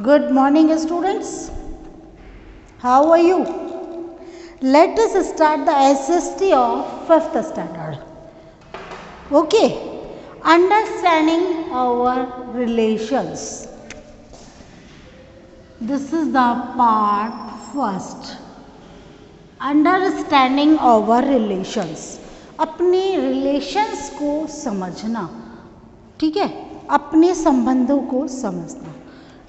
Good morning, students. How are you? Let us start the SST of 5th standard. Okay. Understanding our relations. This is the part first. Understanding our relations. अपने relations को समझना, ठीक है, अपने संबंधों को समझना.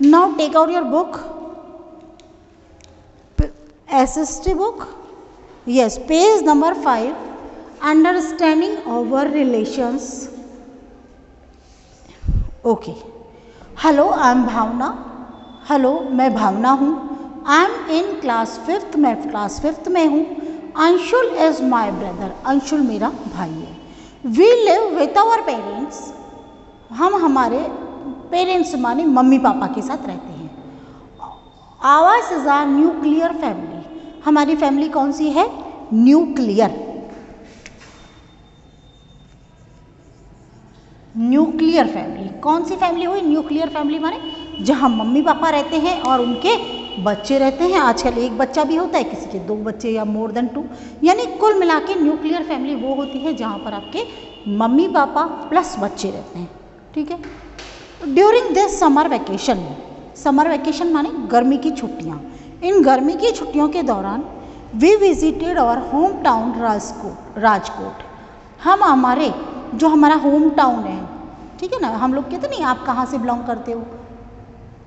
Now take out your book, SST book. Yes, page number 5. Understanding our relations. Okay. Hello, I am Bhavna. Hello, मैं भावना हूँ. I am in class 5th, मैं क्लास 5th में हूँ. Anshul is my brother, Anshul मेरा भाई है. We live with our parents, हम हमारे पेरेंट्स माने मम्मी पापा के साथ रहते हैं. Ours is our nuclear family, हमारी फैमिली कौन सी है? न्यूक्लियर. न्यूक्लियर फैमिली कौन सी फैमिली हुई? न्यूक्लियर फैमिली माने जहाँ मम्मी पापा रहते हैं और उनके बच्चे रहते हैं. आजकल एक बच्चा भी होता है, किसी के 2 बच्चे या मोर देन 2, यानी कुल मिला के न्यूक्लियर फैमिली वो होती है जहाँ पर आपके मम्मी पापा प्लस बच्चे रहते हैं. ठीक है. During this summer vacation, summer vacation माने गर्मी की छुट्टियाँ, इन गर्मी की छुट्टियों के दौरान we visited our home town Rajkot. हम हमारे जो हमारा होम टाउन है, ठीक है ना, हम लोग कहते नहीं आप कहाँ से बिलोंग करते हो,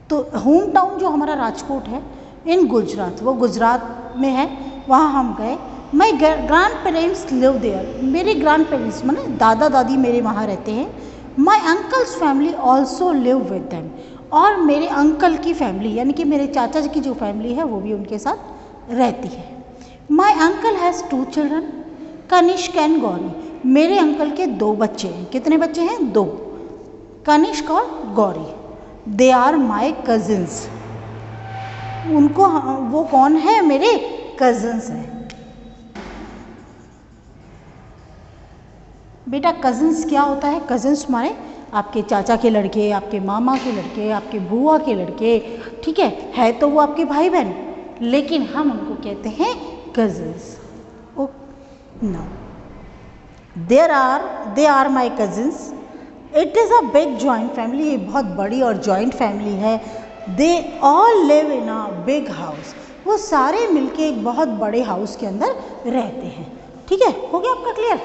तो होम टाउन जो हमारा राजकोट है इन गुजरात, वो गुजरात में है, वहाँ हम गए. My grandparents live there, मेरे ग्रैंड पेरेंट्स माने दादा दादी मेरे वहाँ रहते हैं. My uncle's family also live with them, और मेरे अंकल की फैमिली यानी कि मेरे चाचा जी की जो फैमिली है वो भी उनके साथ रहती है. My uncle has 2 children, Kanishka and Gauri. मेरे अंकल के 2 बच्चे हैं. कितने बच्चे हैं? 2, कनिष्क और Gauri. They are my cousins, उनको वो कौन है? मेरे कजिन्स हैं. बेटा कजिन्स क्या होता है? कजिन्स माने आपके चाचा के लड़के, आपके मामा के लड़के, आपके बुआ के लड़के, ठीक है तो वो आपके भाई बहन, लेकिन हम उनको कहते हैं cousins. Oh no, they are my cousins. It is a big joint family, ये बहुत बड़ी और जॉइंट फैमिली है. They all live in a big house, वो सारे मिलके एक बहुत बड़े हाउस के अंदर रहते हैं. ठीक है, हो गया आपका क्लियर?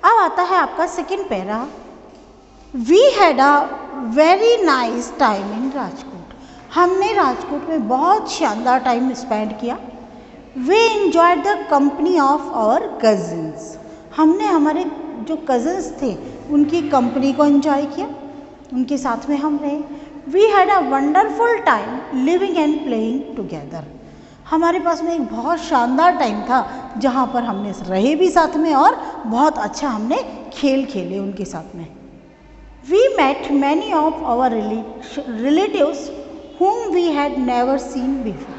अब आता है आपका second para. We had a very nice time in Rajkot, हमने राजकोट में बहुत शानदार टाइम स्पेंड किया. We enjoyed the company of our cousins, हमने हमारे जो कजिन्स थे उनकी कंपनी को एंजॉय किया, उनके साथ में हम रहे. We had a wonderful time living and playing together, हमारे पास में एक बहुत शानदार टाइम था जहाँ पर हमने रहे भी साथ में और बहुत अच्छा हमने खेल खेले उनके साथ में. We met many of our relatives whom we had never seen before,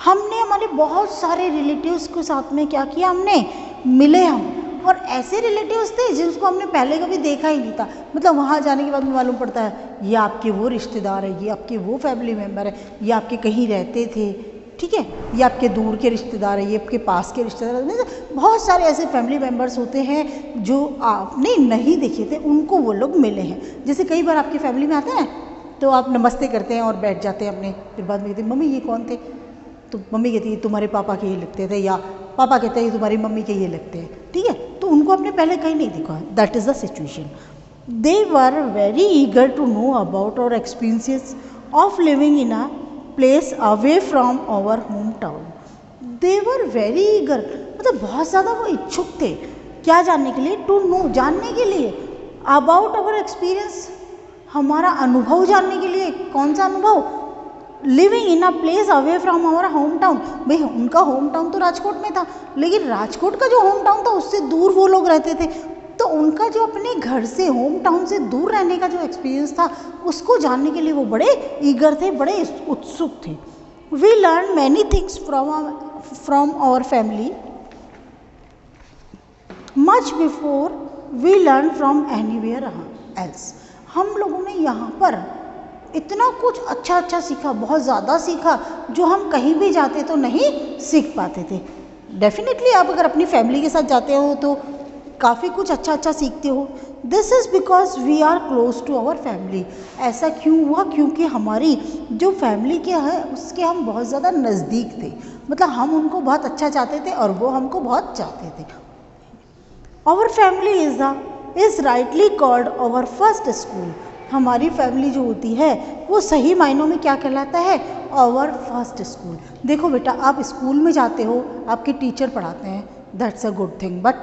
हमने हमारे बहुत सारे रिलेटिव्स के साथ में क्या किया? हमने मिले हम, और ऐसे रिलेटिव्स थे जिनको हमने पहले कभी देखा ही नहीं था. मतलब वहाँ जाने के बाद में मालूम पड़ता है ये आपके वो रिश्तेदार है, ये आपके वो फैमिली मेम्बर है, ये आपके कहीं रहते थे, ठीक है, ये आपके दूर के रिश्तेदार है, ये आपके पास के रिश्तेदार है. बहुत सारे ऐसे फैमिली मेम्बर्स होते हैं जो आपने नहीं देखे थे, उनको वो लोग मिले हैं. जैसे कई बार आपकी फैमिली में आते हैं तो आप नमस्ते करते हैं और बैठ जाते हैं अपने, फिर बाद में कहते हैं मम्मी ये कौन थे, तो मम्मी कहती है तुम्हारे पापा के ये लगते थे, या पापा कहते हैं तुम्हारी मम्मी के ये लगते हैं. ठीक है, तो उनको आपने पहले कहीं नहीं देखा है. That is the situation. They were very eager to know about our experiences of living in a place away from our home town. They were very eager, मतलब बहुत ज़्यादा वो इच्छुक थे क्या जानने के लिए? टू नो, जानने के लिए. अबाउट आवर एक्सपीरियंस, हमारा अनुभव जानने के लिए. कौन सा अनुभव? Living in a place away from our home town. भाई उनका होम टाउन तो राजकोट में था, लेकिन राजकोट का जो होम टाउन था उससे दूर वो लोग रहते थे, तो उनका जो अपने घर से होम टाउन से दूर रहने का जो एक्सपीरियंस था उसको जानने के लिए वो बड़े ईगर थे, बड़े उत्सुक थे. We learn many things from our family much before we learn from anywhere else. हम लोगों ने यहाँ पर इतना कुछ अच्छा अच्छा सीखा, बहुत ज़्यादा सीखा, जो हम कहीं भी जाते तो नहीं सीख पाते थे। डेफिनेटली आप अगर अपनी फैमिली के साथ जाते हो तो काफ़ी कुछ अच्छा अच्छा सीखते हो। This is because we are close to our family. ऐसा क्यों हुआ? क्योंकि हमारी जो फैमिली के है उसके हम बहुत ज़्यादा नज़दीक थे, मतलब हम उनको बहुत अच्छा चाहते थे और वो हमको बहुत चाहते थे। Our family is rightly called our first school. हमारी फैमिली जो होती है वो सही मायनों में क्या कहलाता है? Our first school. देखो बेटा, आप स्कूल में जाते हो, आपके टीचर पढ़ाते हैं, that's a good thing, but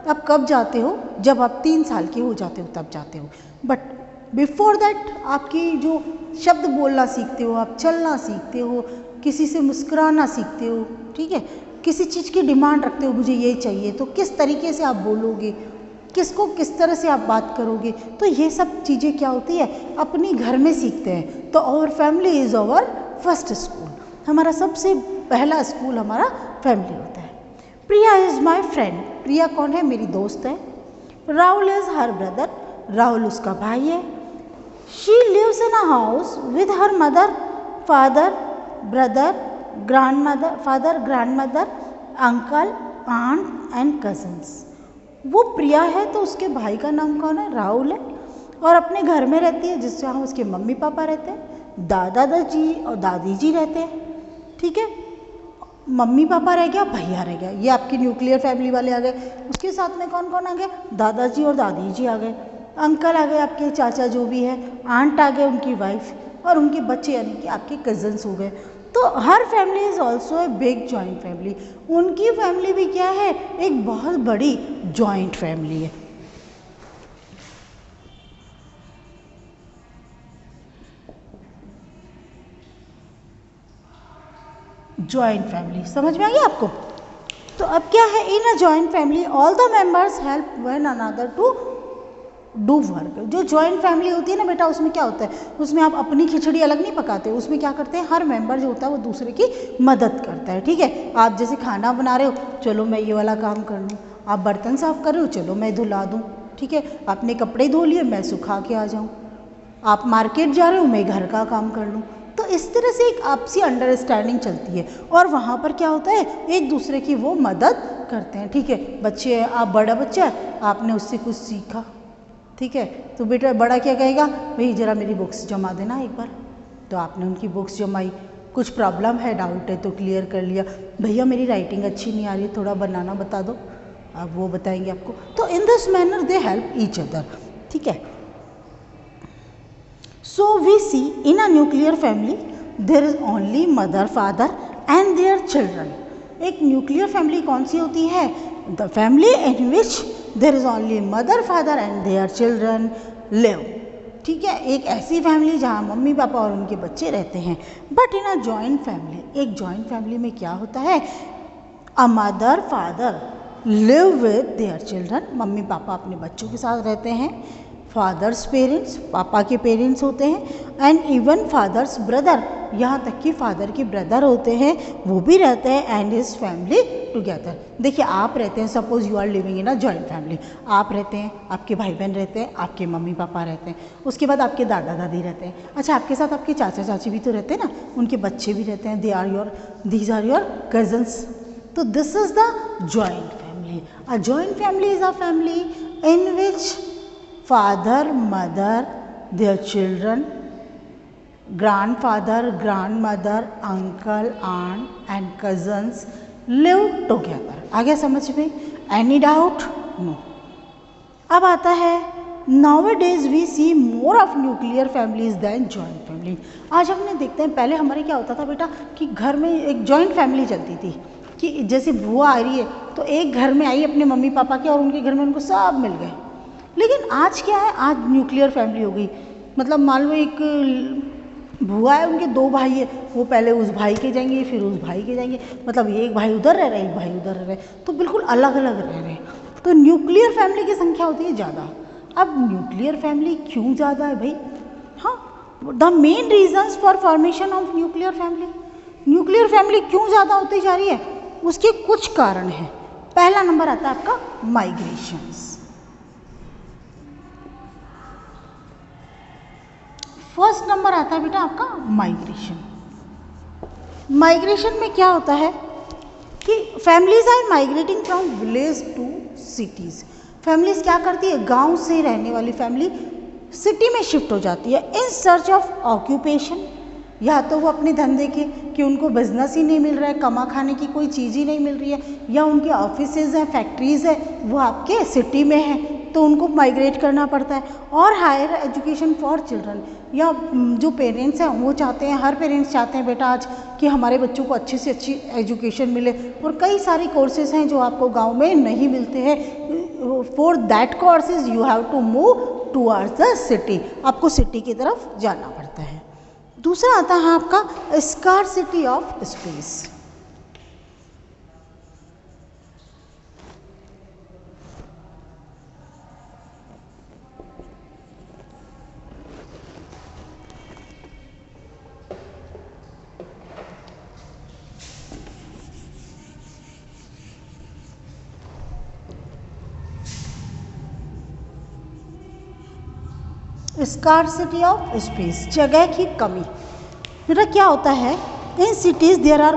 आप कब जाते हो? जब आप 3 साल के हो जाते हो तब जाते हो। बट बिफोर दैट आपकी जो शब्द बोलना सीखते हो, आप चलना सीखते हो, किसी से मुस्कुराना सीखते हो, ठीक है, किसी चीज़ की डिमांड रखते हो, मुझे ये चाहिए, तो किस तरीके से आप बोलोगे, किसको किस तरह से आप बात करोगे, तो ये सब चीज़ें क्या होती है? अपनी घर में सीखते हैं। तो our family is our first school. हमारा सबसे पहला स्कूल हमारा फैमिली होता है। प्रिया इज़ माई फ्रेंड। प्रिया कौन है? मेरी दोस्त है। Rahul is her brother. Rahul उसका भाई है। She lives in a house with her mother, father, brother, father, grandmother, uncle, aunt and cousins. वो प्रिया है तो उसके भाई का नाम कौन है? राहुल है, और अपने घर में रहती है जिससे हम उसके मम्मी पापा रहते हैं, दादाजी और दादी जी रहते हैं, ठीक है। मम्मी पापा रह गया, भैया रह गया, ये आपकी न्यूक्लियर फैमिली वाले आ गए। उसके साथ में कौन कौन आ गए? दादाजी और दादी जी आ गए, अंकल आ गए, आपके चाचा जो भी है, आंट आ गए, उनकी वाइफ, और उनके बच्चे यानी कि आपके कजन्स हो गए। तो हर family is also a big joint family. उनकी फैमिली भी क्या है? एक बहुत बड़ी जॉइंट फैमिली है। जॉइंट फैमिली समझ में आ गया आपको? तो अब क्या है? In a joint family all the members help one another to do work. जो जॉइंट फैमिली होती है ना बेटा, उसमें क्या होता है? उसमें आप अपनी खिचड़ी अलग नहीं पकाते, उसमें क्या करते हैं? हर मेंबर जो होता है वो दूसरे की मदद करता है, ठीक है। आप जैसे खाना बना रहे हो, चलो मैं ये वाला काम कर लूँ। आप बर्तन साफ कर रहे हो, चलो मैं धुला दूँ, ठीक है। आपने कपड़े धो लिए, मैं सुखा के आ जाऊँ। आप मार्केट जा रहे हो, मैं घर का काम कर लूँ। तो इस तरह से एक आपसी अंडरस्टैंडिंग चलती है, और वहाँ पर क्या होता है? एक दूसरे की वो मदद करते हैं, ठीक है। बच्चे, आप बड़ा बच्चा है, आपने उससे कुछ सीखा, ठीक है, तो बेटा बड़ा क्या कहेगा? भाई ज़रा मेरी बुक्स जमा देना एक बार। तो आपने उनकी बुक्स जमाई, कुछ प्रॉब्लम है, डाउट है तो क्लियर कर लिया। भैया मेरी राइटिंग अच्छी नहीं आ रही है, थोड़ा बनाना बता दो, अब वो बताएंगे आपको। तो in this manner they help each other, ठीक है। So we see in a nuclear family there is only mother, father and their children. एक न्यूक्लियर फैमिली कौन सी होती है? The family in which there is only mother, father and their children live, ठीक है। एक ऐसी फैमिली जहाँ mummy papa और उनके बच्चे रहते हैं। But in a joint family, एक जॉइंट फैमिली में क्या होता है? A mother, father live with their children. Mummy papa अपने बच्चों के साथ रहते हैं। फादर्स पेरेंट्स, पापा के पेरेंट्स होते हैं, एंड इवन फादर्स ब्रदर, यहाँ तक कि फादर के ब्रदर होते हैं, वो भी रहते हैं, एंड हिज फैमिली टुगेदर। देखिए आप रहते हैं, suppose you are living in a joint family, आप रहते हैं, आपके भाई बहन रहते हैं, आपके मम्मी पापा रहते हैं, उसके बाद आपके दादा दादी रहते हैं। अच्छा, आपके साथ आपके चाचा चाची भी तो रहते हैं ना, उनके बच्चे भी रहते हैं, दीज आर योर कजन्स। तो this is the joint family. A joint family is a family in which father, mother, their children, grandfather, grandmother, uncle, aunt and cousins live together. आ गया समझ में? Any doubt? No. अब आता है nowadays we see more of nuclear families than joint family. आज हमने देखते हैं, पहले हमारे क्या होता था बेटा कि घर में एक जॉइंट फैमिली चलती थी, कि जैसे बुआ आ रही है तो एक घर में आई अपने मम्मी पापा के, और उनके घर में उनको सब मिल गए। लेकिन आज क्या है? आज न्यूक्लियर फैमिली हो गई। मतलब मान लो एक बुआ है, उनके 2 भाई है, वो पहले उस भाई के जाएंगे, फिर उस भाई के जाएंगे, मतलब एक भाई उधर रह रहे हैं, एक भाई उधर रह रहे हैं, तो बिल्कुल अलग अलग रह रहे हैं। तो न्यूक्लियर फैमिली की संख्या होती है ज़्यादा। अब न्यूक्लियर फैमिली क्यों ज़्यादा है भाई? हाँ, the main reasons for formation of nuclear family, nuclear family क्यों ज़्यादा होती जा रही है, उसके कुछ कारण हैं। पहला नंबर आता है आपका माइग्रेशंस। फर्स्ट नंबर आता है बेटा आपका माइग्रेशन। माइग्रेशन में क्या होता है कि families are migrating from village to cities. Families क्या करती है, गांव से रहने वाली फैमिली सिटी में शिफ्ट हो जाती है इन सर्च ऑफ ऑक्यूपेशन, या तो वो अपने धंधे के कि उनको बिजनेस ही नहीं मिल रहा है, कमा खाने की कोई चीज़ ही नहीं मिल रही है, या उनके ऑफिसेज हैं, फैक्ट्रीज़ है वो आपके सिटी में हैं तो उनको माइग्रेट करना पड़ता है। और हायर एजुकेशन फॉर चिल्ड्रन, या जो पेरेंट्स हैं वो चाहते हैं, हर पेरेंट्स चाहते हैं बेटा आज कि हमारे बच्चों को अच्छी से अच्छी एजुकेशन मिले, और कई सारे कोर्सेज हैं जो आपको गांव में नहीं मिलते हैं। For that courses you have to move towards the city, आपको सिटी की तरफ जाना पड़ता है। दूसरा आता है आपका scarcity of space. Scarcity of space, जगह की कमी। बेटा क्या होता है, in cities there are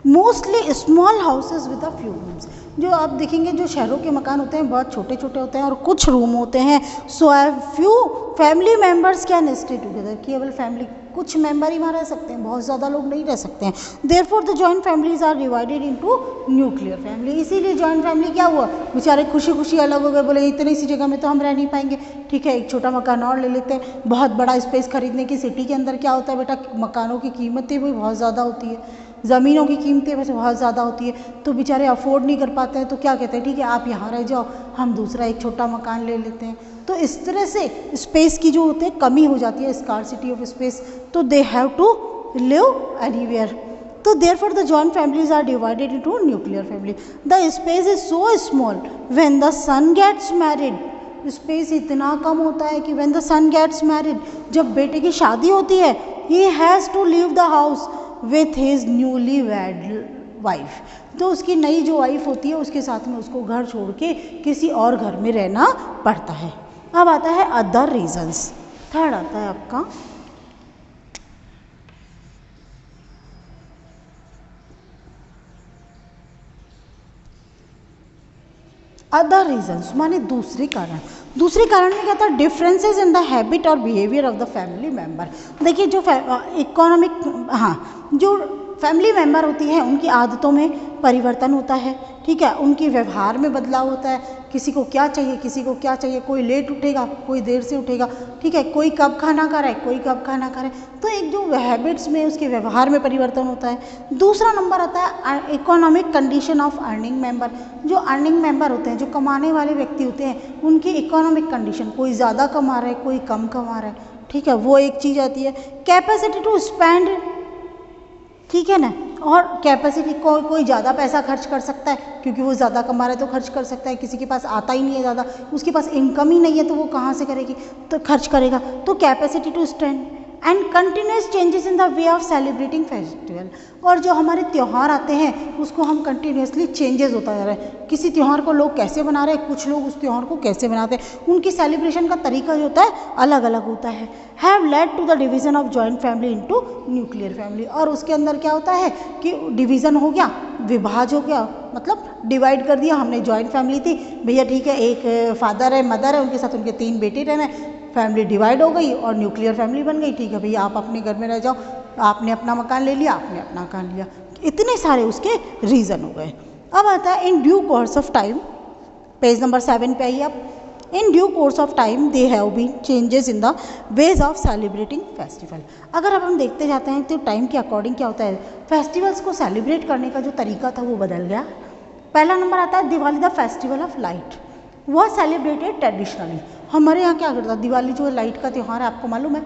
mostly small houses with a few rooms. जो आप देखेंगे जो शहरों के मकान होते हैं बहुत छोटे छोटे होते हैं और कुछ रूम होते हैं। So few family members can stay together, केवल फैमिली कुछ मेंबर ही वहाँ रह सकते हैं, बहुत ज़्यादा लोग नहीं रह सकते हैं। Therefore the joint families are divided into nuclear family. इसीलिए जॉइंट फैमिली क्या हुआ, बेचारे खुशी खुशी अलग हो गए, बोले इतनी सी जगह में तो हम रह नहीं पाएंगे, ठीक है एक छोटा मकान और ले लेते हैं। बहुत बड़ा स्पेस खरीदने की, सिटी के अंदर क्या होता है बेटा, मकानों की कीमतें भी बहुत ज़्यादा होती है, ज़मीनों की कीमतें वैसे बहुत ज़्यादा होती है, तो बेचारे अफोर्ड नहीं कर पाते हैं, तो क्या कहते हैं ठीक है आप यहाँ रह जाओ, हम दूसरा एक छोटा मकान ले लेते हैं। तो इस तरह से स्पेस की जो होती है कमी हो जाती है, स्कार्सिटी ऑफ स्पेस, तो they have to live anywhere. तो therefore the joint families are divided into nuclear family. The space is so small when the son gets married. Space इतना कम होता है कि when the son gets married, जब बेटे की शादी होती है, he has to leave the house with his newly wed wife. तो उसकी नई जो वाइफ होती है उसके साथ में उसको घर छोड़ के किसी और घर में रहना पड़ता है। अब आता है अदर रीजंस। थर्ड आता है आपका अदर रीजंस, माने दूसरे कारण। दूसरे कारण में क्या था, डिफरेंसेस इन द हैबिट और behaviour of the family member. देखिए जो इकोनॉमिक जो फैमिली मेम्बर होती है उनकी आदतों में परिवर्तन होता है, ठीक है, उनके व्यवहार में बदलाव होता है, किसी को क्या चाहिए किसी को क्या चाहिए, कोई लेट उठेगा कोई देर से उठेगा, ठीक है, कोई कब खाना खा रहा है कोई कब खाना खा रहा है, तो एक जो हैबिट्स में उसके व्यवहार में परिवर्तन होता है। दूसरा नंबर आता है economic condition of earning member. जो अर्निंग मेंबर होते हैं, जो कमाने वाले व्यक्ति होते हैं, उनकी इकोनॉमिक कंडीशन, कोई ज़्यादा कमा रहा है कोई कम कमा रहा है, ठीक है, वो एक चीज़ आती है। कैपेसिटी टू स्पेंड, ठीक है ना, और कैपेसिटी कोई ज़्यादा पैसा खर्च कर सकता है क्योंकि वो ज़्यादा कमा रहा है तो खर्च कर सकता है, किसी के पास आता ही नहीं है ज़्यादा, उसके पास इनकम ही नहीं है तो वो कहाँ से करेगी, तो खर्च करेगा। तो capacity to spend and continuous changes in the way of celebrating festival. और जो हमारे त्यौहार आते हैं उसको हम कंटिन्यूसली चेंजेस होता जा रहा है, किसी त्यौहार को लोग कैसे बना रहे हैं, कुछ लोग उस त्यौहार को कैसे बनाते हैं, उनकी सेलिब्रेशन का तरीका जो होता है अलग अलग होता है। Have led to the division of joint family into nuclear family. और उसके अंदर क्या होता है कि डिवीज़न हो गया, विभाज हो गया, मतलब डिवाइड कर दिया हमने। जॉइंट फैमिली थी भैया, ठीक है, एक फादर है मदर है, उनके साथ उनके 3 बेटे रहना है, फैमिली डिवाइड हो गई और न्यूक्लियर फैमिली बन गई, ठीक है भैया आप अपने घर में रह जाओ, आपने अपना मकान ले लिया आपने अपना मकान लिया। इतने सारे उसके रीज़न हो गए। अब आता है in due course of time, page number 7 पे आइए आप। In due course of time they have been changes in the ways of celebrating festival. अगर अब हम देखते जाते हैं तो टाइम के अकॉर्डिंग क्या होता है, फेस्टिवल्स को सेलिब्रेट करने का जो तरीका था वो बदल गया। पहला नंबर आता है Diwali, the festival of light, वह सेलिब्रेटेड ट्रेडिशनली। हमारे यहाँ क्या करता है, दिवाली जो है लाइट का त्यौहार है, आपको मालूम है,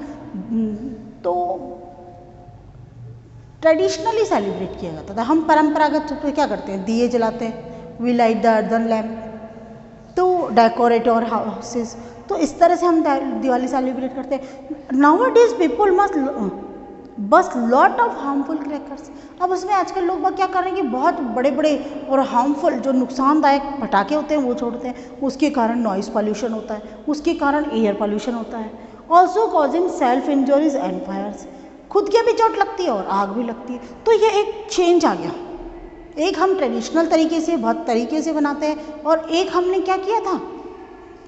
तो ट्रेडिशनली सेलिब्रेट किया जाता था। हम परंपरागत रूप से क्या करते हैं, दिए जलाते हैं, we light the earthen lamp, तो डेकोरेट और हाउसेस, तो इस तरह से हम दिवाली सेलिब्रेट करते हैं। Nowadays people must burst lot of harmful crackers. अब उसमें आजकल लोग क्या कर रहे हैं कि बहुत बड़े बड़े और हार्मफुल जो नुकसानदायक पटाखे होते हैं वो छोड़ते हैं, उसके कारण नॉइज़ पॉल्यूशन होता है, उसके कारण एयर पॉल्यूशन होता है। Also causing self injuries and fires, खुद के भी चोट लगती है और आग भी लगती है। तो ये एक चेंज आ गया, एक हम ट्रेडिशनल तरीके से बहुत तरीके से बनाते हैं और एक हमने क्या किया था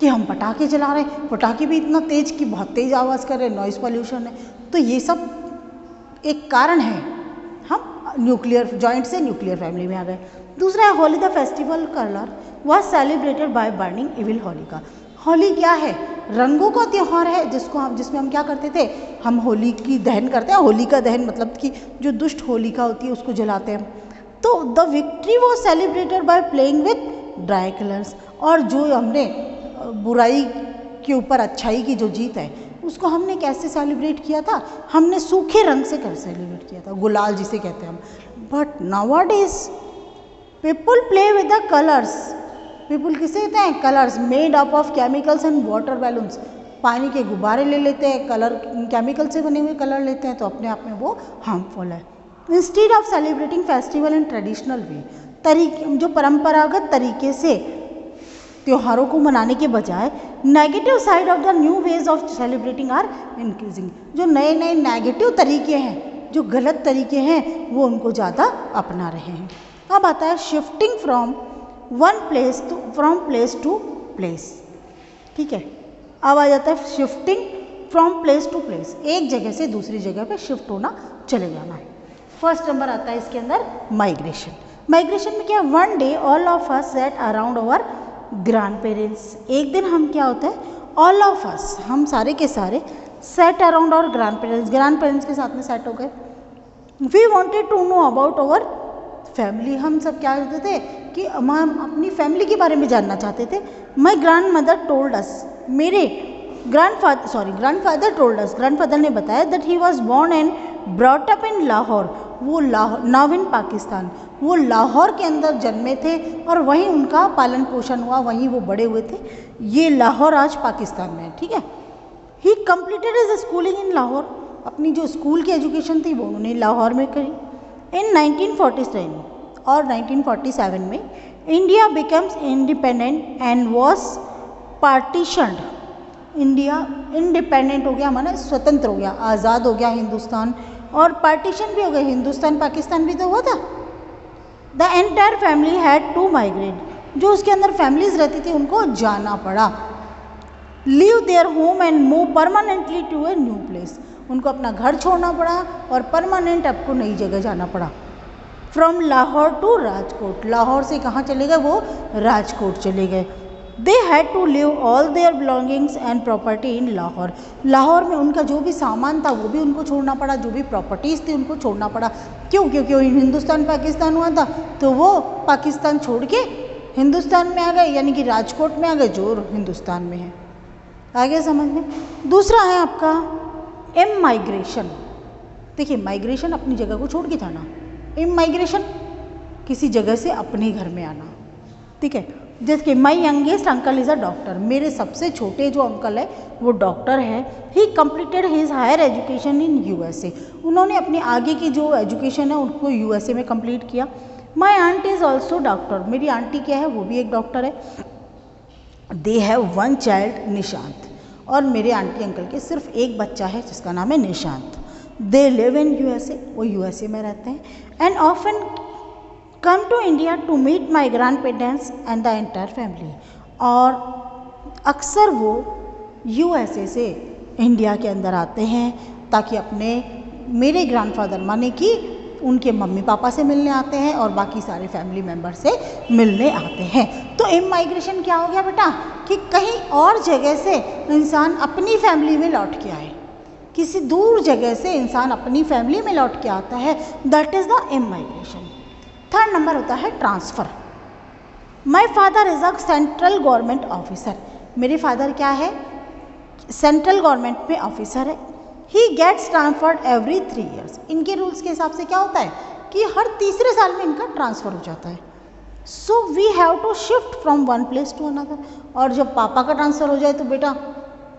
कि हम पटाखे जला रहे हैं, पटाखे भी इतना तेज कि बहुत तेज आवाज़ कर रहे हैं, नॉइज़ पॉल्यूशन है। तो ये सब एक कारण है, हम न्यूक्लियर जॉइंट से न्यूक्लियर फैमिली में आ गए। दूसरा है Holi the festival colour was celebrated by burning evil Holika. Holi क्या है? रंगों का त्यौहार है जिसमें हम क्या करते थे, हम होली की दहन करते हैं। होली का दहन मतलब कि जो दुष्ट होलिका होती है उसको जलाते हैं। तो the victory was celebrated by playing with dry colours, और जो हमने बुराई के ऊपर अच्छाई की जो जीत है उसको हमने कैसे सेलिब्रेट किया था, हमने सूखे रंग से कर सेलिब्रेट किया था, गुलाल जिसे कहते हैं हम। But nowadays people play with the colours, people किसे कहते हैं? Colours made up of chemicals and water balloons, पानी के गुब्बारे ले लेते हैं, कलर केमिकल से बने हुए कलर लेते हैं, तो अपने आप में वो हार्मफुल है। Instead of celebrating festival in traditional way, तरीके जो परंपरागत तरीके से त्योहारों को मनाने के बजाय negative side of the new ways of celebrating are increasing, जो नए नए नेगेटिव तरीके हैं, जो गलत तरीके हैं, वो उनको ज़्यादा अपना रहे हैं। अब आता है shifting from place to place, ठीक है। अब आ जाता है shifting from place to place, एक जगह से दूसरी जगह पे शिफ्ट होना, चले जाना। फर्स्ट नंबर आता है इसके अंदर माइग्रेशन। माइग्रेशन में क्या, one day all of us set around our grand parents, एक दिन हम क्या होता है, ऑल ऑफ अस, हम सारे के सारे set around our grandparents के साथ में सेट हो गए। We wanted to know about our family, हम सब क्या करते थे कि हम अपनी फैमिली के बारे में जानना चाहते थे। My grandmother told us, मेरे ग्रैंडफादर टोल्ड अस, ग्रैंडफादर ने बताया that he was born and brought up in Lahore, वो नाउ इन पाकिस्तान, वो लाहौर के अंदर जन्मे थे और वहीं उनका पालन पोषण हुआ, वहीं वो बड़े हुए थे। ये लाहौर आज पाकिस्तान में है, ठीक है। He completed his schooling in Lahore, अपनी जो स्कूल की एजुकेशन थी वो उन्होंने लाहौर में करी। इन 1947 और 1947 में India becomes independent and was partitioned, India independent हो गया, माना स्वतंत्र हो गया, आज़ाद हो गया हिंदुस्तान, और पार्टीशन भी हो गया, हिंदुस्तान पाकिस्तान भी तो हुआ था। The entire family had to migrate, जो उसके अंदर फैमिलीज रहती थी उनको जाना पड़ा। Leave their home and move permanently to a new place, उनको अपना घर छोड़ना पड़ा और परमानेंट आपको नई जगह जाना पड़ा। फ्रॉम लाहौर टू राजकोट, लाहौर से कहाँ चले गए, वो राजकोट चले गए। They had to leave all their belongings and property in Lahore, Lahore में उनका जो भी सामान था वो भी उनको छोड़ना पड़ा, जो भी प्रॉपर्टीज़ थी उनको छोड़ना पड़ा। क्यों? क्योंकि हिंदुस्तान पाकिस्तान हुआ था, तो वो पाकिस्तान छोड़ के हिंदुस्तान में आ गए, यानी कि राजकोट में आ गए जो हिंदुस्तान में है। आगे समझ में। दूसरा है आपका इमाइग्रेशन। देखिए, माइग्रेशन अपनी जगह को छोड़ के जाना, इमाइग्रेशन किसी जगह से अपने घर में आना, ठीक है। जैसे my youngest uncle is a doctor, मेरे सबसे छोटे जो अंकल है वो डॉक्टर है। He completed his higher education in USA, उन्होंने अपनी आगे की जो एजुकेशन है उनको यूएसए में कंप्लीट किया। माई आंटी इज़ ऑल्सो डॉक्टर, मेरी आंटी क्या है, वो भी एक डॉक्टर है। They have one child Nishant, और मेरे आंटी अंकल के सिर्फ एक बच्चा है जिसका नाम है Nishant. They live in USA, वो यूएसए में रहते हैं। And often come to India to meet my grandparents and the entire family, और अक्सर वो यूएसए से इंडिया के अंदर आते हैं ताकि अपने मेरे ग्रैंडफादर माने कि उनके मम्मी पापा से मिलने आते हैं और बाकी सारे फैमिली मेम्बर से मिलने आते हैं। तो इमाइग्रेशन क्या हो गया बेटा, कि कहीं और जगह से इंसान अपनी फैमिली में लौट के आए, किसी दूर जगह से इंसान अपनी फैमिली में लौट के आता है, that is the immigration. Third number होता है transfer. My father is a central government officer, मेरे फादर क्या है, सेंट्रल गवर्नमेंट में ऑफिसर है। He gets transferred every 3 years, इनके रूल्स के हिसाब से क्या होता है कि हर तीसरे साल में इनका ट्रांसफ़र हो जाता है। So we have to shift from one place to another, और जब पापा का ट्रांसफ़र हो जाए तो बेटा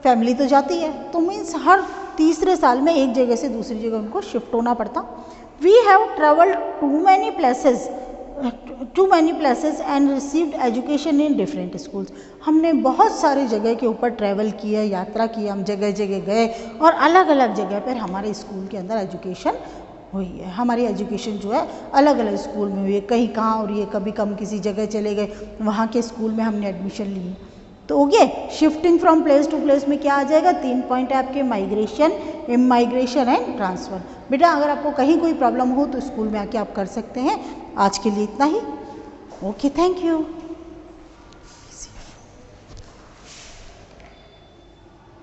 फैमिली तो जाती है, तो मीन्स हर तीसरे साल में एक जगह से दूसरी जगह उनको शिफ्ट होना पड़ता। We have travelled to many places, to many places and received education in different schools. हमने बहुत सारी जगह के ऊपर ट्रैवल किया, यात्रा की, हम जगह जगह गए और अलग अलग जगह पर हमारे स्कूल के अंदर एजुकेशन हुई है। हमारी एजुकेशन जो है अलग अलग स्कूल में हुई है, कहीं कहाँ हो रही है, कभी कम किसी जगह चले गए, वहाँ के स्कूल में हमने एडमिशन ली। तो हो गया shifting from place to place में क्या आ जाएगा, 3 पॉइंट है आपके, माइग्रेशन, इमाइग्रेशन एंड ट्रांसफ़र। बेटा अगर आपको कहीं कोई प्रॉब्लम हो तो स्कूल में आके आप कर सकते हैं। आज के लिए इतना ही। Okay, thank you.